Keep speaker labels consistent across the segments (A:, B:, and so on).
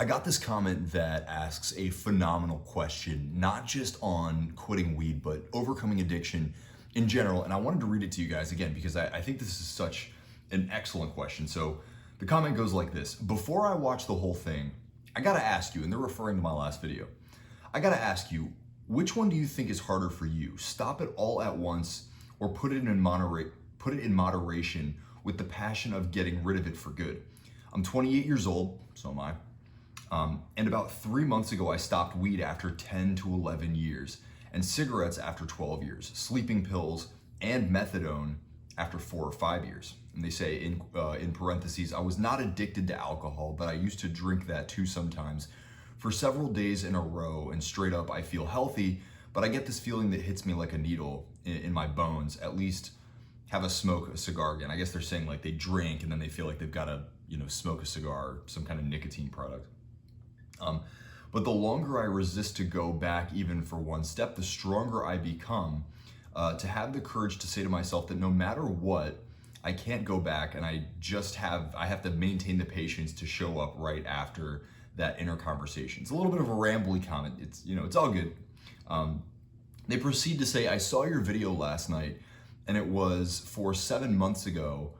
A: I got this comment that asks a phenomenal question, not just on quitting weed, but overcoming addiction in general. And I wanted to read it to you guys again because I think this is such an excellent question. So the comment goes like this: before I watch the whole thing, I gotta ask you, and they're referring to my last video, I gotta ask you, which one do you think is harder for you? Stop it all at once or put it in moderation with the passion of getting rid of it for good? I'm 28 years old, so am I. And about 3 months ago, I stopped weed after 10 to 11 years, and cigarettes after 12 years, sleeping pills and methadone after 4 or 5 years. And they say in parentheses, I was not addicted to alcohol, but I used to drink that too sometimes for several days in a row, and straight up, I feel healthy, but I get this feeling that hits me like a needle in my bones. At least have a cigar again. I guess they're saying like they drink and then they feel like they've got to, smoke a cigar, some kind of nicotine product. But the longer I resist to go back even for one step, the stronger I become to have the courage to say to myself that no matter what, I can't go back, and I have to maintain the patience to show up right after that inner conversation. It's a little bit of a rambly comment. It's all good. They proceed to say, I saw your video last night and it was for 7 months ago.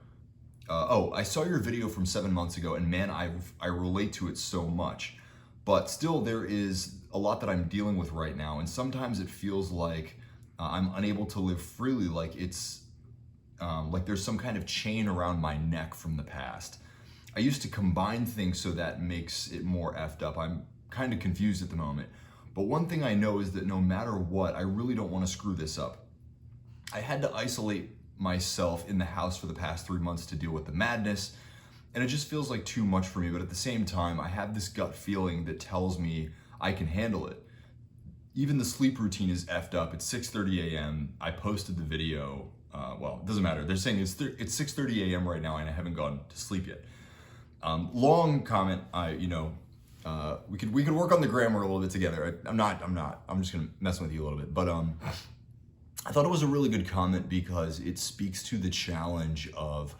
A: I saw your video from 7 months ago and man, I relate to it so much. But still, there is a lot that I'm dealing with right now, and sometimes it feels like I'm unable to live freely, like it's like there's some kind of chain around my neck from the past. I used to combine things so that makes it more effed up. I'm kind of confused at the moment. But one thing I know is that no matter what, I really don't want to screw this up. I had to isolate myself in the house for the past 3 months to deal with the madness, and it just feels like too much for me. But at the same time, I have this gut feeling that tells me I can handle it. Even the sleep routine is effed up. It's 6:30 a.m. I posted the video. Well, it doesn't matter. They're saying it's 6:30 a.m. right now and I haven't gone to sleep yet. Long comment. We could work on the grammar a little bit together. I'm just gonna mess with you a little bit. But I thought it was a really good comment because it speaks to the challenge of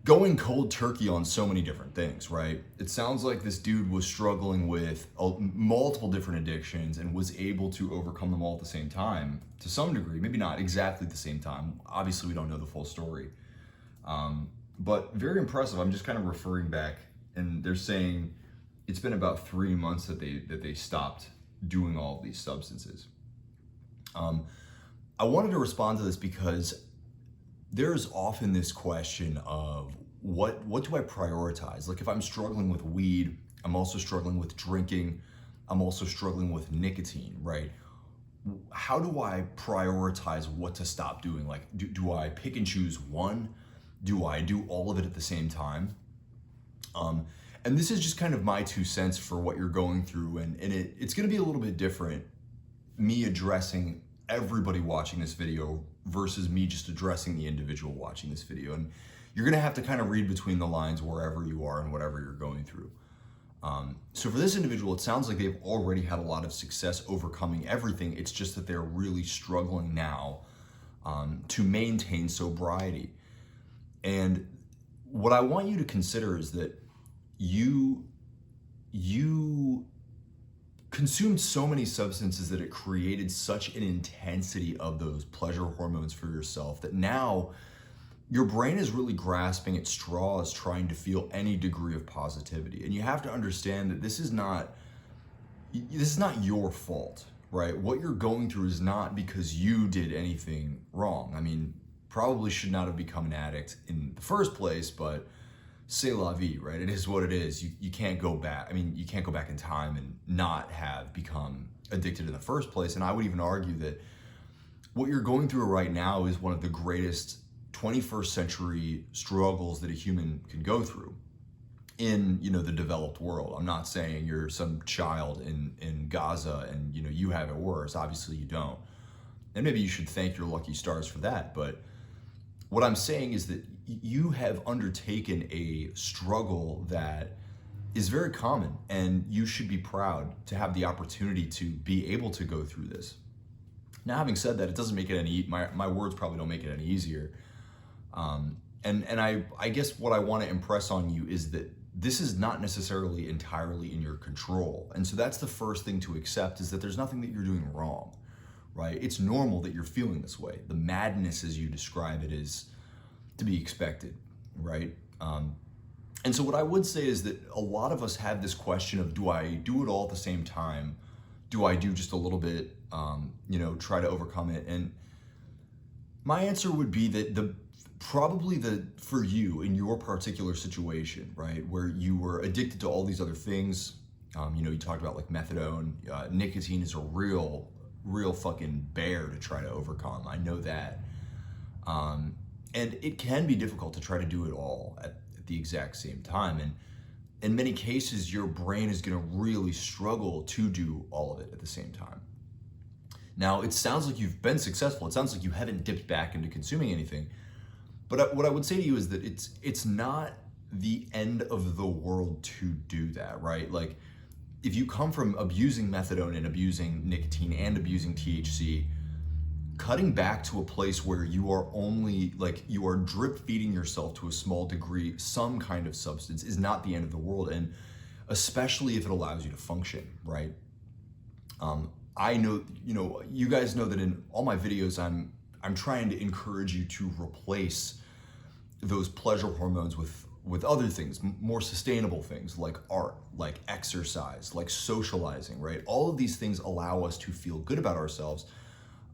A: going cold turkey on so many different things, right? It sounds like this dude was struggling with multiple different addictions and was able to overcome them all at the same time, to some degree, maybe not exactly at the same time. Obviously, we don't know the full story. But very impressive. I'm just kind of referring back, and they're saying it's been about 3 months that they stopped doing all of these substances. I wanted to respond to this because there's often this question of what do I prioritize? Like if I'm struggling with weed, I'm also struggling with drinking, I'm also struggling with nicotine, right? How do I prioritize what to stop doing? Like do I pick and choose one? Do I do all of it at the same time? And this is just kind of my 2 cents for what you're going through, and it's gonna be a little bit different, me addressing everybody watching this video versus me just addressing the individual watching this video. And you're gonna have to kind of read between the lines wherever you are and whatever you're going through. So for this individual, it sounds like they've already had a lot of success overcoming everything. It's just that they're really struggling now to maintain sobriety. And what I want you to consider is that you consumed so many substances that it created such an intensity of those pleasure hormones for yourself that now your brain is really grasping at straws trying to feel any degree of positivity. And you have to understand that this is not your fault, right? What you're going through is not because you did anything wrong. I mean, probably should not have become an addict in the first place, but c'est la vie, right? It is what it is. You can't go back. I mean, you can't go back in time and not have become addicted in the first place. And I would even argue that what you're going through right now is one of the greatest 21st century struggles that a human can go through in, the developed world. I'm not saying you're some child in Gaza and, you have it worse. Obviously you don't. And maybe you should thank your lucky stars for that. But what I'm saying is that you have undertaken a struggle that is very common, and you should be proud to have the opportunity to be able to go through this. Now, having said that, it doesn't make it my words probably don't make it any easier. And I guess what I want to impress on you is that this is not necessarily entirely in your control. And so that's the first thing to accept, is that there's nothing that you're doing wrong, right? It's normal that you're feeling this way. The madness, as you describe it, is to be expected, right? And so what I would say is that a lot of us have this question of, do I do it all at the same time? Do I do just a little bit, try to overcome it? And my answer would be that for you in your particular situation, right, where you were addicted to all these other things, you talked about like methadone, nicotine is a real fucking bear to try to overcome. I know that. And it can be difficult to try to do it all at the exact same time. And in many cases, your brain is going to really struggle to do all of it at the same time. Now, it sounds like you've been successful. It sounds like you haven't dipped back into consuming anything. But what I would say to you is that it's not the end of the world to do that, right? Like, if you come from abusing methadone and abusing nicotine and abusing THC, cutting back to a place where you are drip feeding yourself to a small degree some kind of substance is not the end of the world, and especially if it allows you to function, right? I know, you guys know that in all my videos, I'm trying to encourage you to replace those pleasure hormones with other things, more sustainable things like art, like exercise, like socializing, right? All of these things allow us to feel good about ourselves,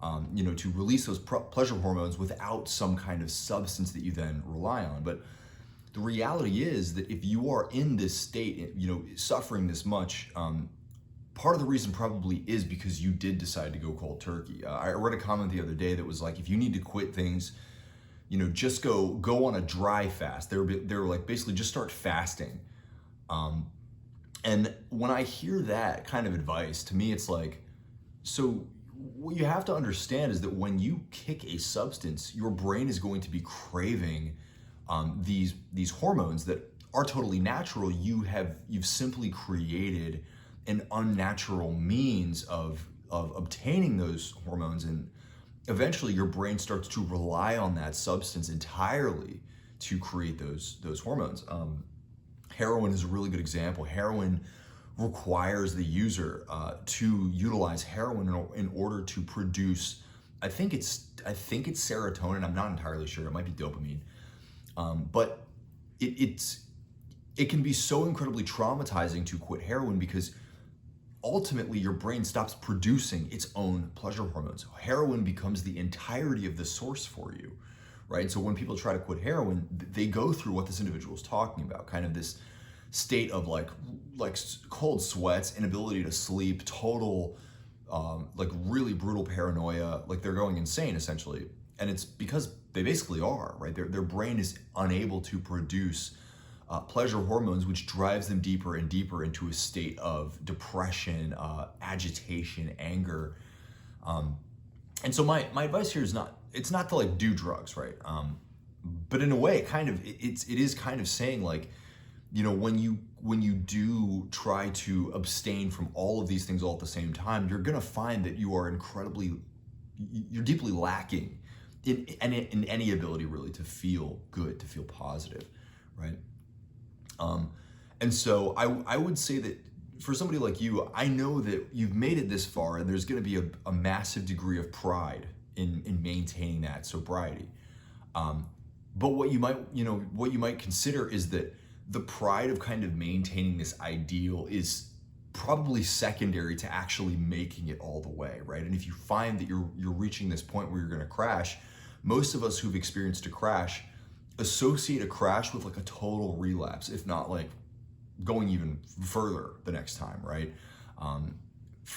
A: to release those pleasure hormones without some kind of substance that you then rely on. But the reality is that if you are in this state, suffering this much, part of the reason probably is because you did decide to go cold turkey. I read a comment the other day that was like, if you need to quit things, just go on a dry fast. They were like, basically just start fasting. And when I hear that kind of advice, to me, it's like, so what you have to understand is that when you kick a substance, your brain is going to be craving these hormones that are totally natural. You've simply created an unnatural means of obtaining those hormones, and eventually your brain starts to rely on that substance entirely to create those hormones. Heroin is a really good example. Heroin requires the user to utilize heroin in order to produce, I think it's serotonin. I'm not entirely sure. It might be dopamine, but it can be so incredibly traumatizing to quit heroin because ultimately your brain stops producing its own pleasure hormones. Heroin becomes the entirety of the source for you, right? So when people try to quit heroin, they go through what this individual is talking about, kind of this state of like cold sweats, inability to sleep, total really brutal paranoia, like they're going insane essentially. And it's because they basically are, right? Their brain is unable to produce pleasure hormones, which drives them deeper and deeper into a state of depression, agitation, anger. And so my advice here is it's not to like do drugs, right? But in a way, it is kind of saying like, when you do try to abstain from all of these things all at the same time, you're gonna find that you're deeply lacking in any ability really to feel good, to feel positive, right? And so I would say that for somebody like you, I know that you've made it this far, and there's going to be a massive degree of pride in maintaining that sobriety. But what you might consider is that the pride of kind of maintaining this ideal is probably secondary to actually making it all the way, right? And if you find that you're reaching this point where you're going to crash, most of us who've experienced a crash associate a crash with like a total relapse, if not like going even further the next time, right?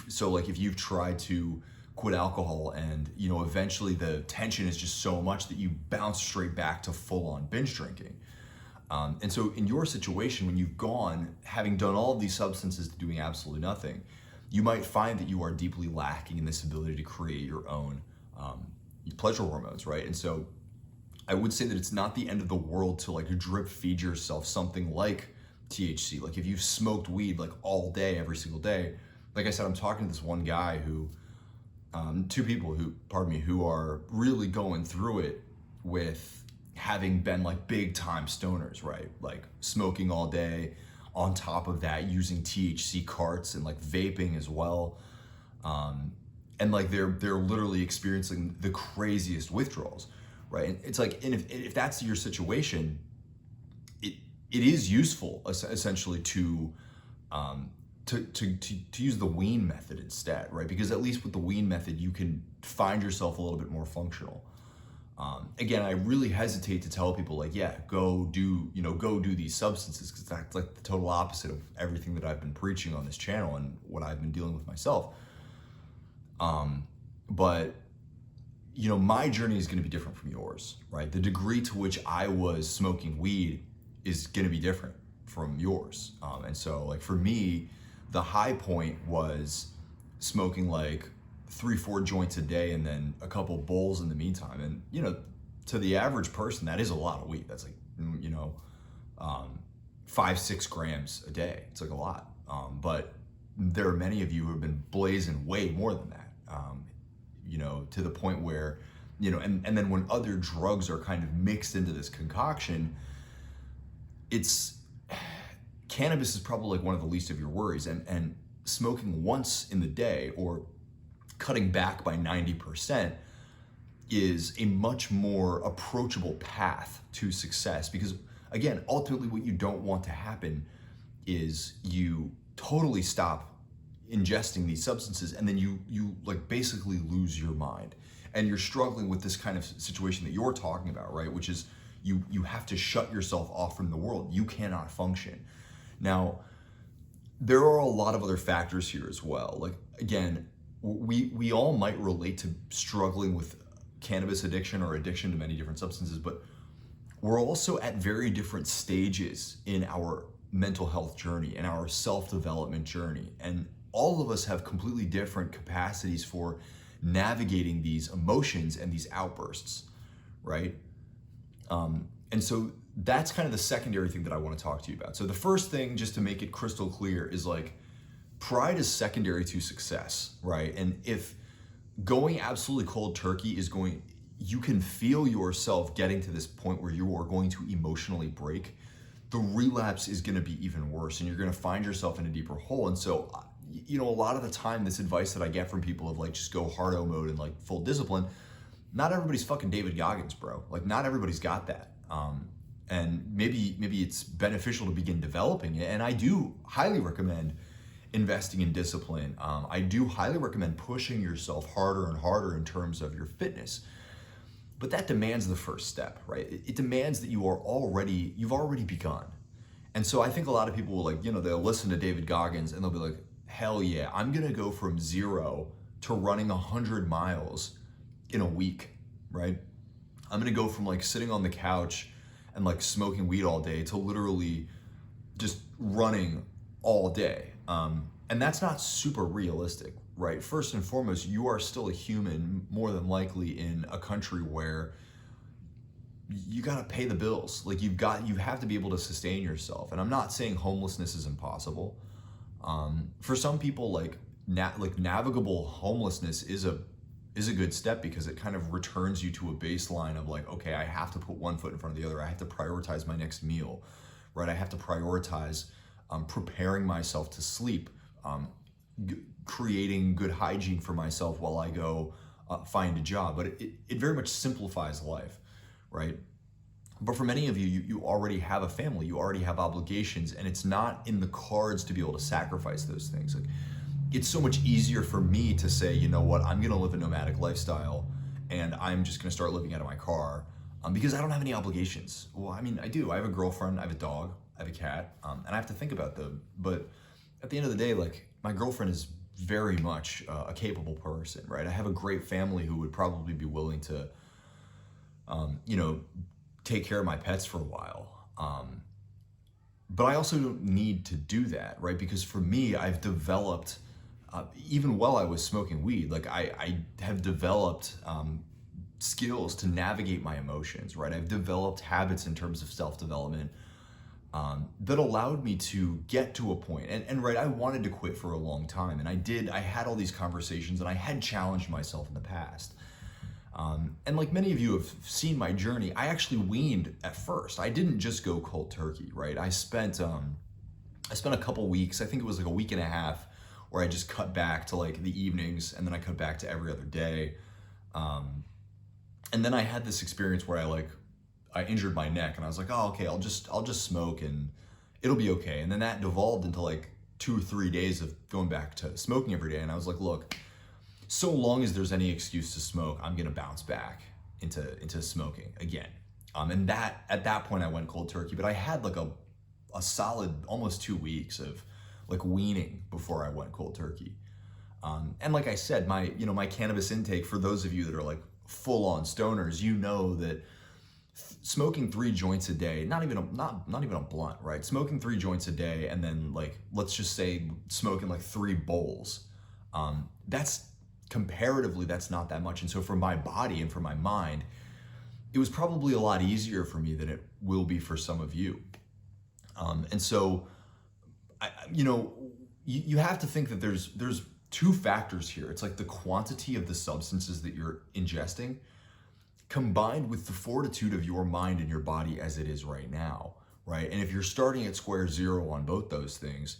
A: So like if you've tried to quit alcohol and eventually the tension is just so much that you bounce straight back to full-on binge drinking. And so in your situation, when you've having done all of these substances to doing absolutely nothing, you might find that you are deeply lacking in this ability to create your own pleasure hormones, right? And so I would say that it's not the end of the world to like drip feed yourself something like THC. Like if you've smoked weed like all day, every single day, like I said, I'm talking to this one guy two people who are really going through it with having been like big time stoners, right? Like smoking all day, on top of that using THC carts and like vaping as well. And like they're literally experiencing the craziest withdrawals, right? And it's like, and if that's your situation, it is useful essentially to use the wean method instead, right? Because at least with the wean method, you can find yourself a little bit more functional. Again, I really hesitate to tell people like, yeah, go do these substances, because that's like the total opposite of everything that I've been preaching on this channel and what I've been dealing with myself. But my journey is going to be different from yours, right? The degree to which I was smoking weed is going to be different from yours. And so like for me, the high point was smoking like 3-4 joints a day and then a couple bowls in the meantime. And to the average person, that is a lot of weed. That's like 5-6 grams a day. It's like a lot. But there are many of you who have been blazing way more than that. To the point where and then when other drugs are kind of mixed into this concoction, cannabis is probably like one of the least of your worries, and smoking once in the day or cutting back by 90% is a much more approachable path to success. Because again, ultimately what you don't want to happen is you totally stop ingesting these substances and then you like basically lose your mind, and you're struggling with this kind of situation that you're talking about, right? Which is you have to shut yourself off from the world. You cannot function. Now, there are a lot of other factors here as well. Like again, we all might relate to struggling with cannabis addiction or addiction to many different substances, but we're also at very different stages in our mental health journey and our self-development journey. And all of us have completely different capacities for navigating these emotions and these outbursts, right? And so that's kind of the secondary thing that I want to talk to you about. So the first thing, just to make it crystal clear, is like pride is secondary to success, right? And if going absolutely cold turkey you can feel yourself getting to this point where you are going to emotionally break, the relapse is going to be even worse, and you're going to find yourself in a deeper hole. And so, a lot of the time, this advice that I get from people of like, just go hard-o mode and like full discipline, not everybody's fucking David Goggins, bro. Like not everybody's got that. And maybe it's beneficial to begin developing it. And I do highly recommend investing in discipline. I do highly recommend pushing yourself harder and harder in terms of your fitness. But that demands the first step, right? It demands that you've already begun. And so I think a lot of people will they'll listen to David Goggins and they'll be like, hell yeah, I'm gonna go from 0 to running 100 miles in a week, right? I'm gonna go from like sitting on the couch and like smoking weed all day to literally just running all day. And that's not super realistic, right? First and foremost, you are still a human, more than likely in a country where you gotta pay the bills. Like you have to be able to sustain yourself. And I'm not saying homelessness is impossible. For some people, like navigable homelessness is a good step, because it kind of returns you to a baseline of like, okay, I have to put one foot in front of the other. I have to prioritize my next meal, right? I have to prioritize preparing myself to sleep, creating good hygiene for myself while I go find a job. But it very much simplifies life, right? But for many of you, you already have a family, you already have obligations, and it's not in the cards to be able to sacrifice those things. Like, it's so much easier for me to say, you know what, I'm gonna live a nomadic lifestyle and I'm just gonna start living out of my car because I don't have any obligations. Well, I mean, I do. I have a girlfriend, I have a dog, I have a cat, and I have to think about them. But at the end of the day, like, my girlfriend is very much a capable person, right? I have a great family who would probably be willing to, take care of my pets for a while. But I also don't need to do that, right? Because for me, I've developed, even while I was smoking weed, like I have developed skills to navigate my emotions, right? I've developed habits in terms of self-development that allowed me to get to a point. And right, I wanted to quit for a long time. And I had all these conversations and I had challenged myself in the past. And like many of you have seen my journey, I actually weaned at first. I didn't just go cold turkey, right? I spent a couple weeks, I think it was like a week and a half, where I just cut back to like the evenings, and then I cut back to every other day. And then I had this experience where I injured my neck, and I was like, oh, okay, I'll just smoke and it'll be okay. And then that devolved into like 2 or 3 days of going back to smoking every day. And I was like, look, so long as there's any excuse to smoke, I'm gonna bounce back into smoking again. And at that point I went cold turkey, but I had like a solid almost 2 weeks of like weaning before I went cold turkey. And like I said, my cannabis intake, for those of you that are like full on stoners, you know that smoking 3 joints a day, not even a blunt, right? Smoking 3 joints a day, and then like, let's just say smoking like 3 bowls. That's comparatively, that's not that much. And so for my body and for my mind, it was probably a lot easier for me than it will be for some of you. And so, you have to think that there's 2 factors here. It's like the quantity of the substances that you're ingesting, combined with the fortitude of your mind and your body as it is right now, right? And if you're starting at square zero on both those things,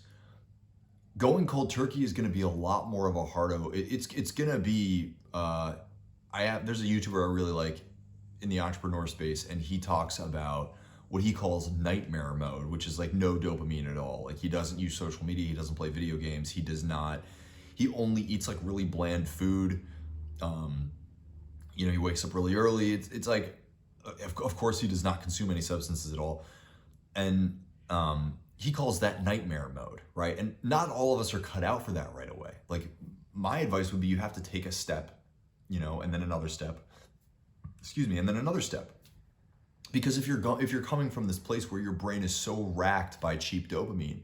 A: going cold turkey is going to be a lot more of a it's going to be, there's a YouTuber I really like in the entrepreneur space, and he talks about what he calls nightmare mode, which is like no dopamine at all. Like he doesn't use social media, he doesn't play video games, he only eats like really bland food. He wakes up really early. It's like, of course he does not consume any substances at all. And he calls that nightmare mode, right? And not all of us are cut out for that right away. Like my advice would be, you have to take a step, and then another step, and then another step. Because if you're coming from this place where your brain is so racked by cheap dopamine,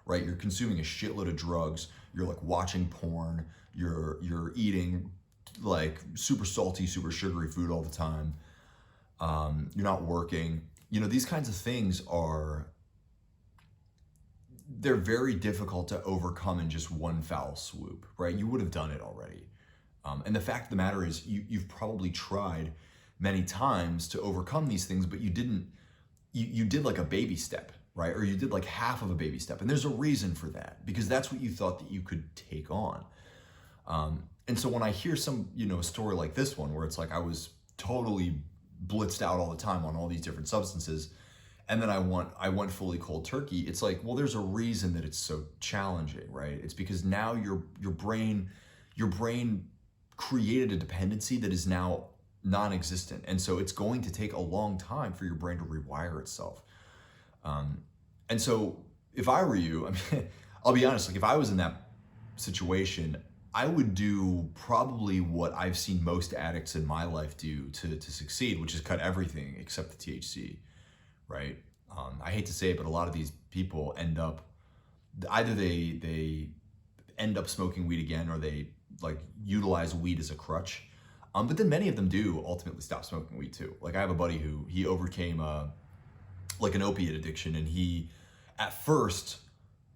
A: right? You're consuming a shitload of drugs, you're like watching porn, you're eating like super salty, super sugary food all the time. You're not working. These kinds of things they're very difficult to overcome in just one foul swoop, right? You would have done it already. And the fact of the matter is you've probably tried many times to overcome these things, but you didn't, you did like a baby step, right? Or you did like half of a baby step. And there's a reason for that, because that's what you thought that you could take on. And so when I hear a story like this one, where it's like I was totally blitzed out all the time on all these different substances, and then I went fully cold turkey, it's like, well, there's a reason that it's so challenging, right? It's because now your brain created a dependency that is now non-existent. And so it's going to take a long time for your brain to rewire itself. And so if I were you, I'll be honest, like if I was in that situation, I would do probably what I've seen most addicts in my life do to succeed, which is cut everything except the THC, right? I hate to say it, but a lot of these people end up, either they end up smoking weed again, or they like utilize weed as a crutch. But then many of them do ultimately stop smoking weed too. Like I have a buddy who he overcame like an opiate addiction, and he at first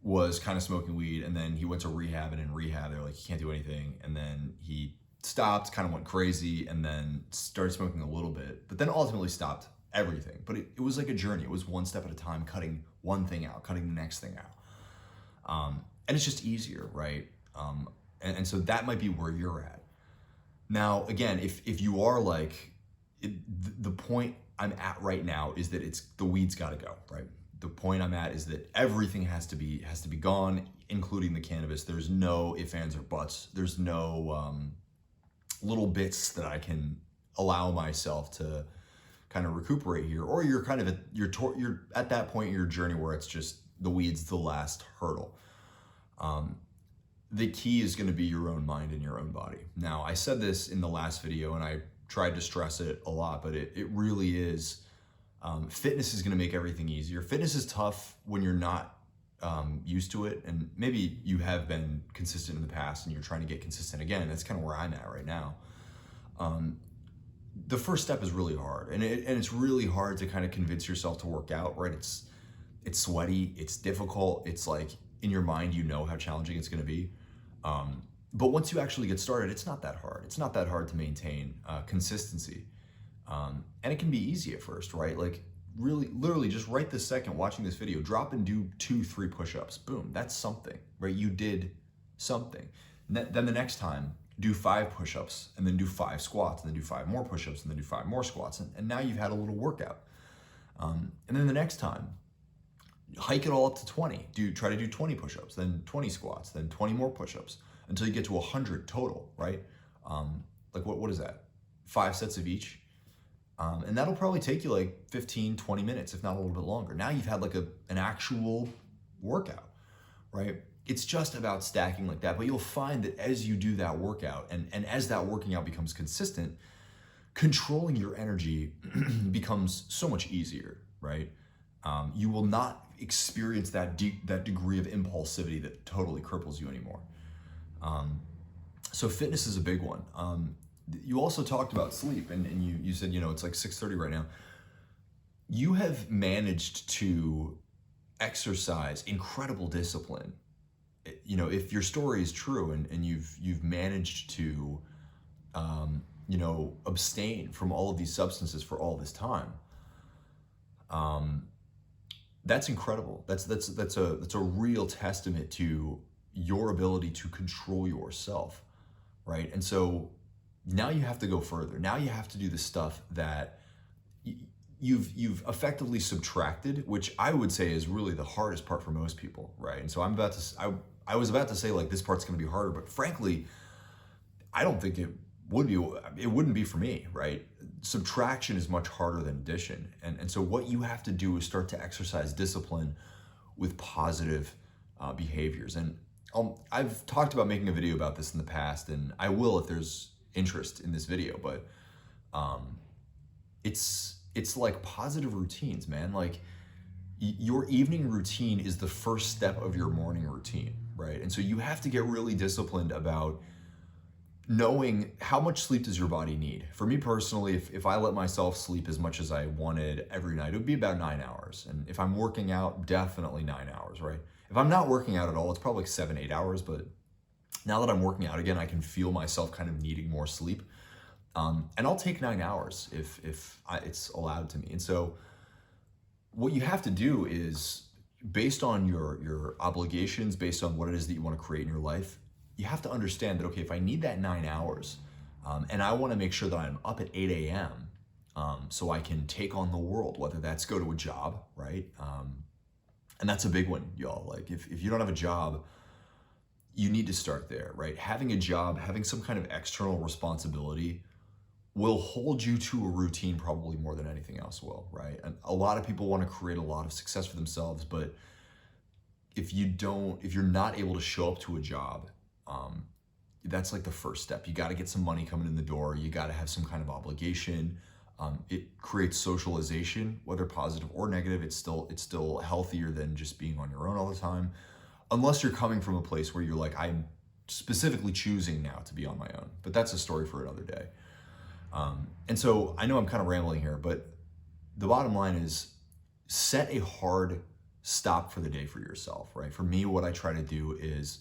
A: was kind of smoking weed, and then he went to rehab, and in rehab they're like, you can't do anything. And then he stopped, kind of went crazy, and then started smoking a little bit, but then ultimately stopped everything. But it was like a journey. It was one step at a time, cutting one thing out, cutting the next thing out. And it's just easier, right? And so that might be where you're at. Now, again, if you are like, the point I'm at right now is that the weed's gotta go, right? The point I'm at is that everything has to be gone, including the cannabis. There's no ifs, ands, or buts. There's no little bits that I can allow myself to kind of recuperate here. Or you're kind of you're at that point in your journey where it's just the weed's the last hurdle. The key is going to be your own mind and your own body. Now, I said this in the last video, and I tried to stress it a lot, but it really is. Fitness is going to make everything easier. Fitness is tough when you're not used to it, and maybe you have been consistent in the past and you're trying to get consistent again. That's kind of where I'm at right now. The first step is really hard, and it's really hard to kind of convince yourself to work out, right? It's sweaty, it's difficult, it's like in your mind you know how challenging it's going to be. But once you actually get started, it's not that hard. It's not that hard to maintain consistency. And it can be easy at first, right? Like really, literally just right this second watching this video, drop and do 2-3 push-ups. Boom, that's something, right? You did something. Then the next time, do 5 push-ups and then do 5 squats and then do 5 more push-ups and then do 5 more squats. And now you've had a little workout. And then the next time, hike it all up to 20. Try to do 20 push-ups, then 20 squats, then 20 more push-ups until you get to 100 total, right? Like what is that? 5 sets of each. And that'll probably take you like 15, 20 minutes, if not a little bit longer. Now you've had like an actual workout, right? It's just about stacking like that. But you'll find that as you do that workout and as that working out becomes consistent, controlling your energy becomes so much easier, right? You will not experience that degree of impulsivity that totally cripples you anymore. So fitness is a big one. You also talked about sleep, and you said, it's like 6:30 right now. You have managed to exercise incredible discipline. If your story is true and you've managed to, abstain from all of these substances for all this time, that's incredible. That's a real testament to your ability to control yourself, right? And so now you have to go further. Now you have to do the stuff that you've effectively subtracted, which I would say is really the hardest part for most people, right? And so I was about to say like this part's going to be harder, but frankly, I don't think it wouldn't be for me, right? Subtraction is much harder than addition. And so what you have to do is start to exercise discipline with positive behaviors. And I've talked about making a video about this in the past, and I will if there's interest in this video, but it's like positive routines, man. Like your evening routine is the first step of your morning routine, right? And so you have to get really disciplined about knowing how much sleep does your body need. For me personally, if I let myself sleep as much as I wanted every night, it would be about 9 hours. And if I'm working out, definitely 9 hours, right? If I'm not working out at all, it's probably like 7-8 hours, but now that I'm working out again, I can feel myself kind of needing more sleep. And I'll take 9 hours if it's allowed to me. And so what you have to do is, based on your obligations, based on what it is that you want to create in your life, you have to understand that, okay, if I need that 9 hours, and I want to make sure that I'm up at 8 a.m. So I can take on the world, whether that's go to a job, right? And that's a big one, y'all. Like if you don't have a job, you need to start there, right? Having a job, having some kind of external responsibility will hold you to a routine probably more than anything else will, right? And a lot of people want to create a lot of success for themselves, but if you're not able to show up to a job, that's like the first step. You got to get some money coming in the door. You got to have some kind of obligation. It creates socialization, whether positive or negative. It's still healthier than just being on your own all the time, unless you're coming from a place where you're like, I'm specifically choosing now to be on my own. But that's a story for another day. And so I know I'm kind of rambling here, but the bottom line is set a hard stop for the day for yourself, right? For me, what I try to do is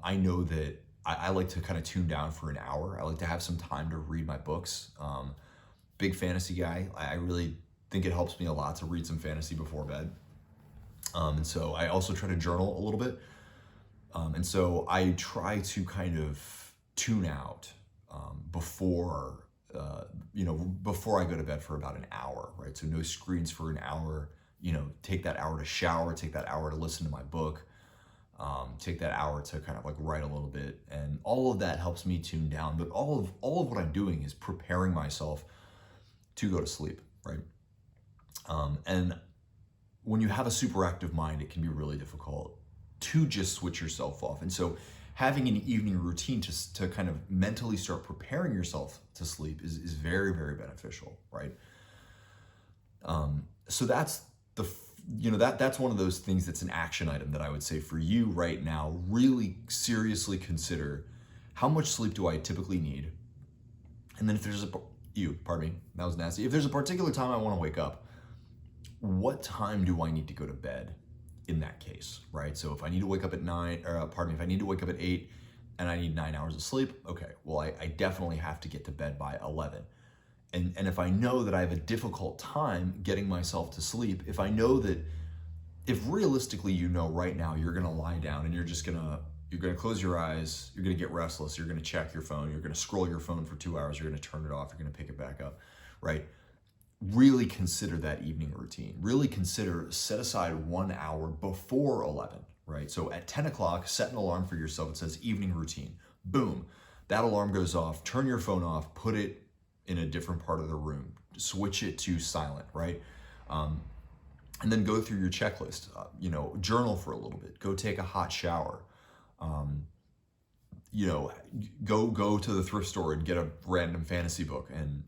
A: I know that I like to kind of tune down for an hour. I like to have some time to read my books. Big fantasy guy. I really think it helps me a lot to read some fantasy before bed. And so I also try to journal a little bit. And so I try to kind of tune out before I go to bed for about an hour, right? So no screens for an hour, take that hour to shower, take that hour to listen to my book, take that hour to kind of like write a little bit. And all of that helps me tune down. But all of what I'm doing is preparing myself to go to sleep, right? And when you have a super active mind, it can be really difficult to just switch yourself off. And so having an evening routine to kind of mentally start preparing yourself to sleep is very, very beneficial, right? So that's that's one of those things that's an action item that I would say for you right now. Really seriously consider, how much sleep do I typically need? And then if there's pardon me, that was nasty. If there's a particular time I want to wake up, what time do I need to go to bed in that case, right? So if I need to wake up at if I need to wake up at 8, and I need 9 hours of sleep. Okay, well, I definitely have to get to bed by 11. And if I know that I have a difficult time getting myself to sleep, if I know that, if realistically you know right now you're gonna lie down and you're gonna close your eyes, you're gonna get restless, you're gonna check your phone, you're gonna scroll your phone for 2 hours, you're gonna turn it off, you're gonna pick it back up, right? Really consider that evening routine. Really consider, set aside 1 hour before 11, right? So at 10 o'clock, set an alarm for yourself. It says evening routine. Boom, that alarm goes off. Turn your phone off, put it in a different part of the room, switch it to silent, right? And then go through your checklist, journal for a little bit, go take a hot shower, go to the thrift store and get a random fantasy book and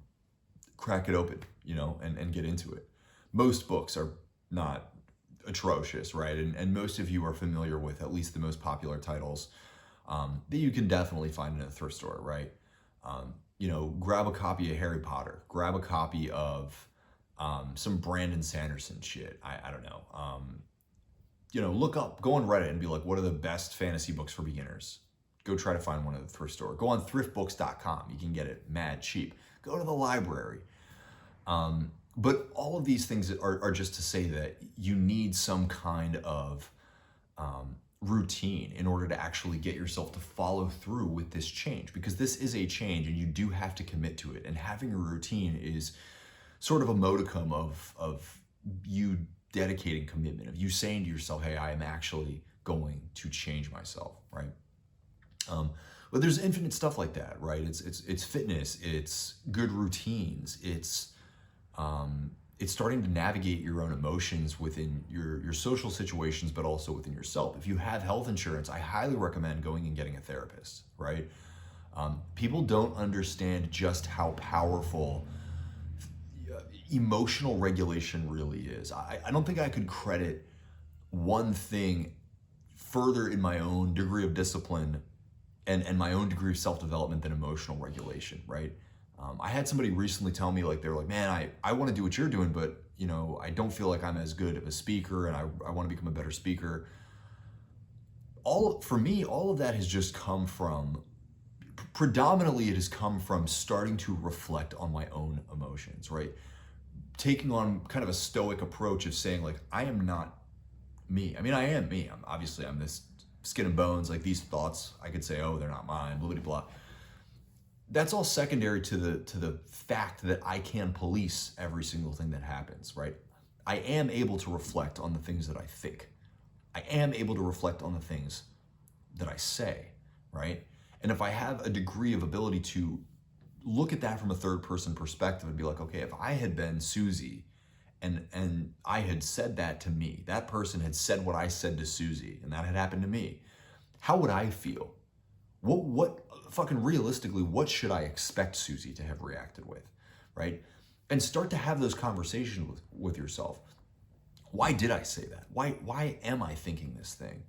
A: crack it open, and get into it. Most books are not atrocious, right? And most of you are familiar with at least the most popular titles that you can definitely find in a thrift store, right? Grab a copy of Harry Potter, grab a copy of some Brandon Sanderson shit. I don't know. Look up, go on Reddit and be like, what are the best fantasy books for beginners? Go try to find one at the thrift store. Go on thriftbooks.com. You can get it mad cheap. Go to the library. But all of these things are just to say that you need some kind of routine in order to actually get yourself to follow through with this change, because this is a change and you do have to commit to it. And having a routine is sort of a modicum of you dedicating commitment, of you saying to yourself, hey, I am actually going to change myself, right? But there's infinite stuff like that, right? It's fitness, it's good routines, it's starting to navigate your own emotions within your social situations, but also within yourself. If you have health insurance, I highly recommend going and getting a therapist, right? People don't understand just how powerful emotional regulation really is. I don't think I could credit one thing further in my own degree of discipline and my own degree of self-development than emotional regulation, right? I had somebody recently tell me, they were like, man, I want to do what you're doing, but I don't feel like I'm as good of a speaker, and I want to become a better speaker. For me, all of that has just come from, predominantly it has come from starting to reflect on my own emotions, right? Taking on kind of a stoic approach of saying, I am not me. I mean, I am me. I'm this skin and bones, these thoughts, I could say, oh, they're not mine, blah, blah, blah. That's all secondary to the fact that I can police every single thing that happens, right? I am able to reflect on the things that I think. I am able to reflect on the things that I say, right? And if I have a degree of ability to look at that from a third person perspective and be like, okay, if I had been Susie and I had said that to me, that person had said what I said to Susie, and that had happened to me, how would I feel? What fucking realistically, what should I expect Susie to have reacted with, right? And start to have those conversations with yourself. Why did I say that? Why am I thinking this thing,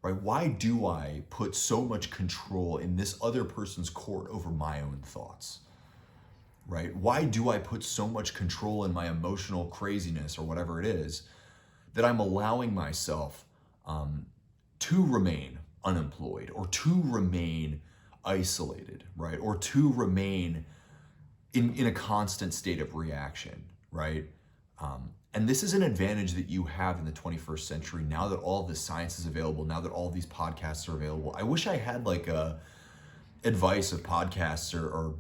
A: right? Why do I put so much control in this other person's court over my own thoughts, right? Why do I put so much control in my emotional craziness or whatever it is that I'm allowing myself to remain unemployed, or to remain isolated, right? Or to remain in a constant state of reaction, right? And this is an advantage that you have in the 21st century, now that all of this science is available, now that all of these podcasts are available. I wish I had advice of podcasts or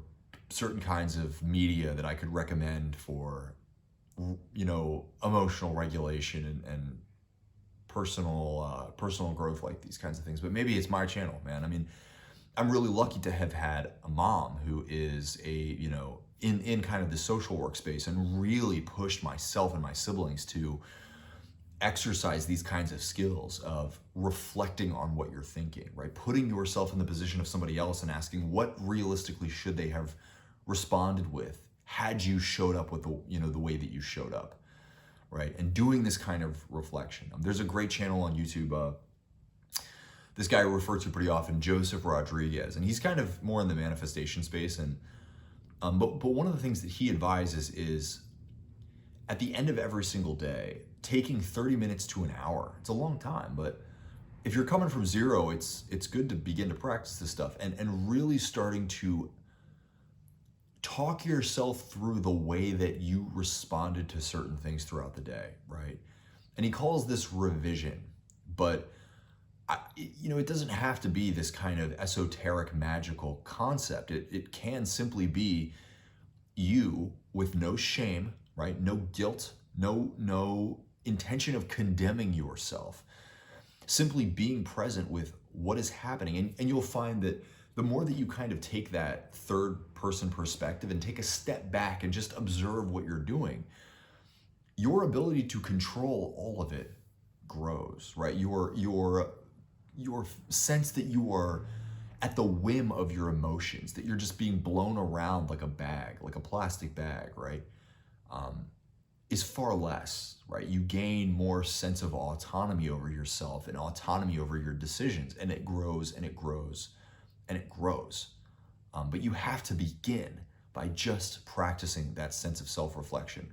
A: certain kinds of media that I could recommend for, emotional regulation and personal growth, these kinds of things. But maybe it's my channel, man. I mean, I'm really lucky to have had a mom who is in kind of the social work space and really pushed myself and my siblings to exercise these kinds of skills of reflecting on what you're thinking, right? Putting yourself in the position of somebody else and asking what realistically should they have responded with had you showed up with the way that you showed up, right? And doing this kind of reflection. There's a great channel on YouTube, this guy I refer to pretty often, Joseph Rodriguez, and he's kind of more in the manifestation space. And but one of the things that he advises is, at the end of every single day, taking 30 minutes to an hour. It's a long time, but if you're coming from zero, it's good to begin to practice this stuff and really starting to talk yourself through the way that you responded to certain things throughout the day, right? And he calls this revision, but it doesn't have to be this kind of esoteric, magical concept. It can simply be you with no shame, right? No guilt, no intention of condemning yourself. Simply being present with what is happening. And you'll find that the more that you kind of take that third person perspective and take a step back and just observe what you're doing, your ability to control all of it grows, right? Your sense that you are at the whim of your emotions, that you're just being blown around like a bag, like a plastic bag, right? Is far less, right? You gain more sense of autonomy over yourself and autonomy over your decisions, and it grows and it grows and it grows. But you have to begin by just practicing that sense of self-reflection.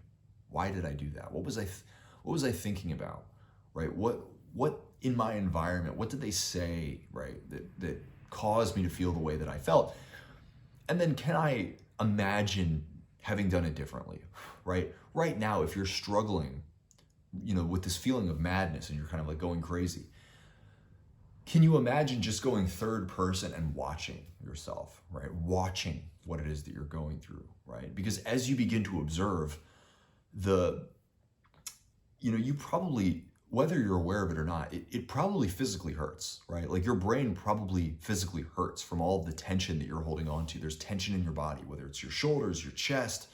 A: Why did I do that? What was I thinking about, right? What in my environment, what did they say, right, that caused me to feel the way that I felt? And then can I imagine having done it differently, right? Right now, if you're struggling, with this feeling of madness and you're kind of like going crazy, can you imagine just going third person and watching yourself, right? Watching what it is that you're going through, right? Because as you begin to observe you probably, whether you're aware of it or not, it probably physically hurts, right? Like your brain probably physically hurts from all of the tension that you're holding on to. There's tension in your body, whether it's your shoulders, your chest.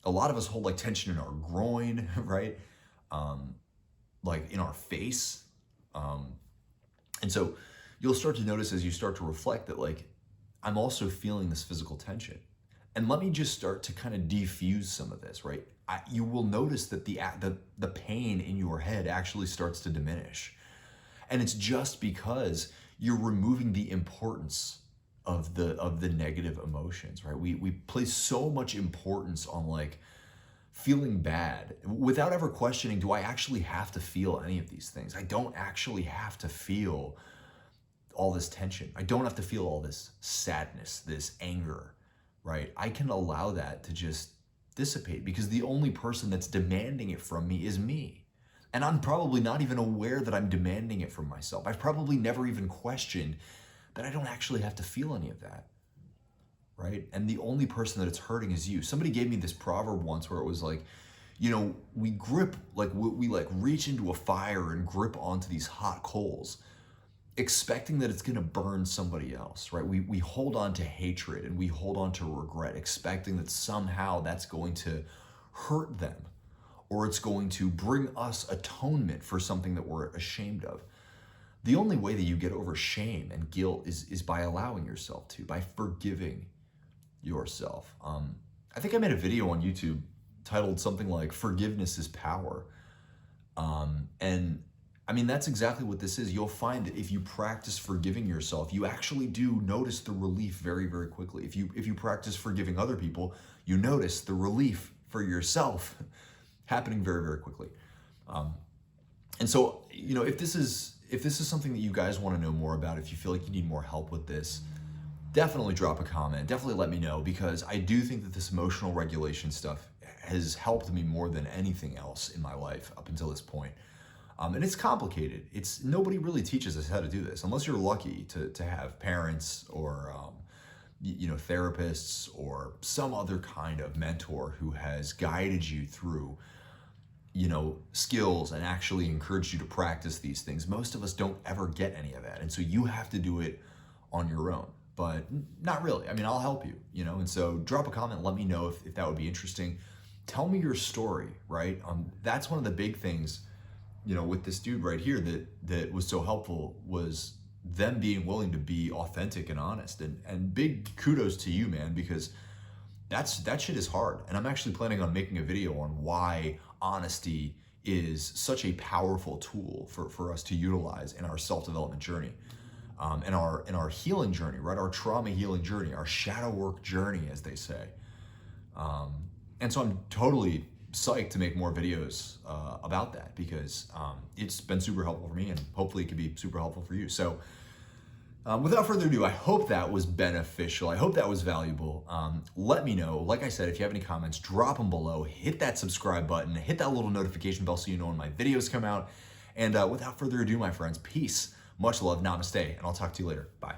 A: A lot of us hold like tension in our groin, right? Like in our face. And so you'll start to notice as you start to reflect that like, I'm also feeling this physical tension. And let me just start to kind of defuse some of this, right? You will notice that the pain in your head actually starts to diminish. And it's just because you're removing the importance of the negative emotions, right? We place so much importance on like feeling bad without ever questioning, do I actually have to feel any of these things? I don't actually have to feel all this tension. I don't have to feel all this sadness, this anger, right? I can allow that to just dissipate because the only person that's demanding it from me is me. And I'm probably not even aware that I'm demanding it from myself. I've probably never even questioned that I don't actually have to feel any of that, right? And the only person that it's hurting is you. Somebody gave me this proverb once where it was like, we grip, like we like reach into a fire and grip onto these hot coals, expecting that it's gonna burn somebody else, right? We hold on to hatred and we hold on to regret, expecting that somehow that's going to hurt them or it's going to bring us atonement for something that we're ashamed of. The only way that you get over shame and guilt is by allowing yourself to, by forgiving yourself. I think I made a video on YouTube titled something like "Forgiveness is Power," and I mean that's exactly what this is. You'll find that if you practice forgiving yourself, you actually do notice the relief very, very quickly. If you practice forgiving other people, you notice the relief for yourself happening very, very quickly. And so, if this is something that you guys want to know more about, if you feel like you need more help with this, definitely drop a comment. Definitely let me know, because I do think that this emotional regulation stuff has helped me more than anything else in my life up until this point. And it's complicated. Nobody really teaches us how to do this, unless you're lucky to have parents or therapists or some other kind of mentor who has guided you through skills and actually encouraged you to practice these things. Most of us don't ever get any of that. And so you have to do it on your own, but not really. I mean, I'll help you, and so drop a comment, let me know if that would be interesting. Tell me your story, right? That's one of the big things, with this dude right here that was so helpful, was them being willing to be authentic and honest, and big kudos to you, man, because that shit is hard. And I'm actually planning on making a video on why honesty is such a powerful tool for us to utilize in our self-development journey, in our healing journey, right? Our trauma healing journey, our shadow work journey, as they say. And so I'm totally psyched to make more videos about that, because it's been super helpful for me, and hopefully it can be super helpful for you. So without further ado, I hope that was beneficial. I hope that was valuable. Let me know. Like I said, if you have any comments, drop them below. Hit that subscribe button. Hit that little notification bell so you know when my videos come out. And without further ado, my friends, peace, much love, namaste, and I'll talk to you later. Bye.